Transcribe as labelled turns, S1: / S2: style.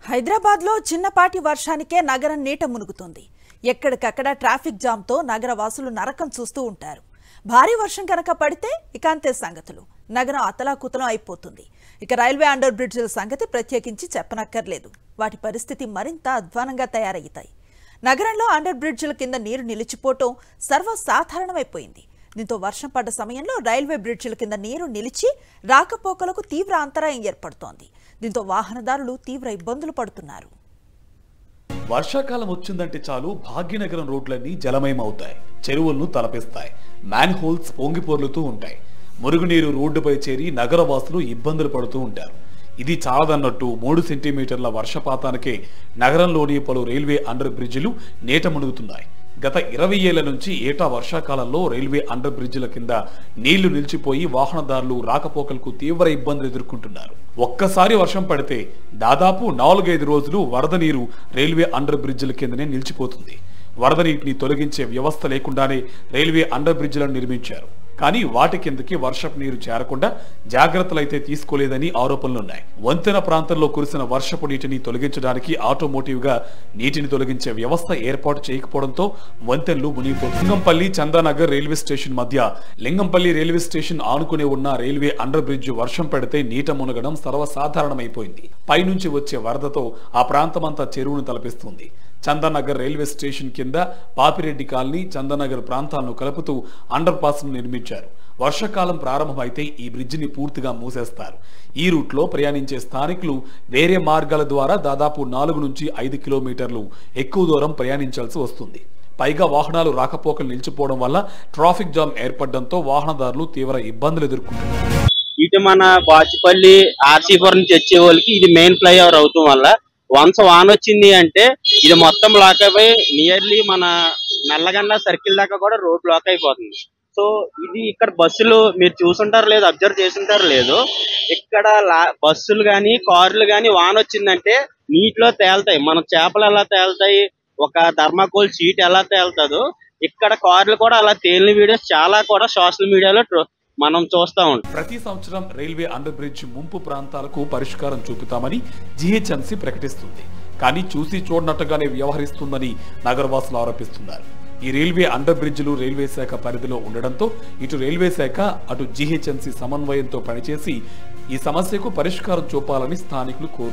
S1: హైదరాబాద్ లో చిన్నపాటి వర్షానికే నగరం నీట మునుగుతుంది. ఎక్కడికక్కడ ట్రాఫిక్ జామ్ తో నగర వాసులు నరకం చూస్తూ ఉంటారు. భారీ వర్షం కనుక పడితే ఇక అంతే సంగతులు. నగరం అతలాకుతలం అయిపోతుంది. ఇక రైల్వే అండర్ బ్రిడ్జిల సంగతి ప్రత్యేకించి చెప్పనక్కర్లేదు. వాటి పరిస్థితి మరింత అధ్వానంగా తయారయ్యాయి. నగరంలో అండర్ బ్రిడ్జిల కింద నీరు నిలిచిపోవటం సర్వసాధారణమైపోయింది. దీంతో వర్షం పడ్డ సమయంలో రైల్వే బ్రిడ్జిల కింద నీరు నిలిచి రాకపోకలకు తీవ్ర అంతరాయం ఏర్పడుతోంది. దీంతో వాహనదారులు తీవ్ర ఇబ్బందులు పడుతున్నారు.
S2: వర్షాకాలం వచ్చిందంటే చాలు భాగ్యనగరం రోడ్లన్నీ జలమయమవుతాయి. చెరువులను తలపిస్తాయి. మ్యాన్ హోల్స్ పొంగిపొర్లుతూ ఉంటాయి. మురుగునీరు రోడ్డుపై చేరి నగరవాసులు ఇబ్బందులు పడుతూ ఉంటారు. ఇది చాలదన్నట్టు 3 సెంటీమీటర్ల వర్షపాతానికే నగరంలోని పలు రైల్వే అండర్ బ్రిడ్జిలు నీట మునుగుతున్నాయి. గత 20 ఏళ్ల నుంచి ఏటా వర్షాకాలంలో రైల్వే అండర్ బ్రిడ్జిల కింద నీళ్లు నిలిచిపోయి వాహనదారులు రాకపోకలకు తీవ్ర ఇబ్బందులు ఎదుర్కొంటున్నారు. ఒక్కసారి వర్షం పడితే దాదాపు 4-5 రోజులు వరద నీరు రైల్వే అండర్ బ్రిడ్జిల కిందనే నిలిచిపోతుంది. వరద నీటిని తొలగించే వ్యవస్థ లేకుండానే రైల్వే అండర్ బ్రిడ్జిలను నిర్మించారు. కానీ వాటి కిందకి వర్షపు నీరు చేరకుండా జాగ్రత్తలైతే తీసుకోలేదని ఆరోపణలున్నాయి. వంతెన ప్రాంతంలో కురిసిన వర్షపు నీటిని తొలగించడానికి ఆటోమోటివ్ గా నీటిని తొలగించే వ్యవస్థ ఏర్పాటు చేయకపోవడంతో వంతెనలు మునిగిపోతుంది. లింగంపల్లి చందానగర్ రైల్వే స్టేషన్ మధ్య లింగంపల్లి రైల్వే స్టేషన్ ఆనుకునే ఉన్న రైల్వే అండర్ బ్రిడ్జ్ వర్షం పడితే నీట మునగడం సర్వసాధారణమైపోయింది. పైనుంచి వచ్చే వరదతో ఆ ప్రాంతమంతా చెరువును తలపిస్తుంది. చందానగర్ రైల్వే స్టేషన్ కింద పాపిరెడ్డి కాలనీ, చందానగర్ ప్రాంతాలను కలుపుతూ అండర్ పాస్ ను నిర్మించారు. వర్షాకాలం ప్రారంభమైతే ఈ బ్రిడ్జిని పూర్తిగా మూసేస్తారు. ఈ రూట్లో ప్రయాణించే స్థానికులు వేరే మార్గాల ద్వారా దాదాపు 4 నుంచి 5 కిలోమీటర్లు ఎక్కువ దూరం ప్రయాణించాల్సి వస్తుంది. పైగా వాహనాలు రాకపోకలు నిలిచిపోవడం వల్ల ట్రాఫిక్ జామ్ ఏర్పడడంతో వాహనదారులు తీవ్ర ఇబ్బందులు ఎదుర్కొంటున్నారు.
S3: ఇటు మన బాచిపల్లి ఆర్సీపురం నుంచి వచ్చే వాళ్ళకి ఇది మెయిన్ ఫ్లైఓవర్ అవటం వల్ల వన్స్ వాన్ వచ్చింది అంటే ఇది మొత్తం బ్లాక్ అయిపోయి నియర్లీ మన నల్లగండ సర్కిల్ దాకా కూడా రోడ్ బ్లాక్ అయిపోతుంది. సో ఇది ఇక్కడ బస్సులు మీరు చూసుంటారు లేదు, అబ్జర్వ్ చేసుంటారు లేదు, ఇక్కడ బస్సులు కానీ కార్లు కానీ వాన్ వచ్చిందంటే నీటిలో తేలుతాయి. మన చేపలు ఎలా తేలుతాయి, ఒక థర్మాకోల్ షీట్ ఎలా తేలుతుందో ఇక్కడ కార్లు కూడా అలా తేలిన వీడియోస్ చాలా కూడా సోషల్ మీడియాలో మనం చూస్తా ఉంటాం.
S2: ప్రతి సంవత్సరం రైల్వే అండర్ బ్రిడ్జ్ ముంపు ప్రాంతాలకు పరిష్కారం చూపుతామని జీహెచ్ఎంసీ ప్రకటిస్తుంది. కానీ చూసి చూడనట్టుగానే వ్యవహరిస్తుందని నగరవాసులు ఆరోపిస్తున్నారు. ఈ రైల్వే అండర్ బ్రిడ్జిలు రైల్వే శాఖ పరిధిలో ఉండడంతో ఇటు రైల్వే శాఖ అటు జీహెచ్ఎంసీ సమన్వయంతో పనిచేసి ఈ సమస్యకు పరిష్కారం చూపాలని స్థానికులు కోరుతున్నారు.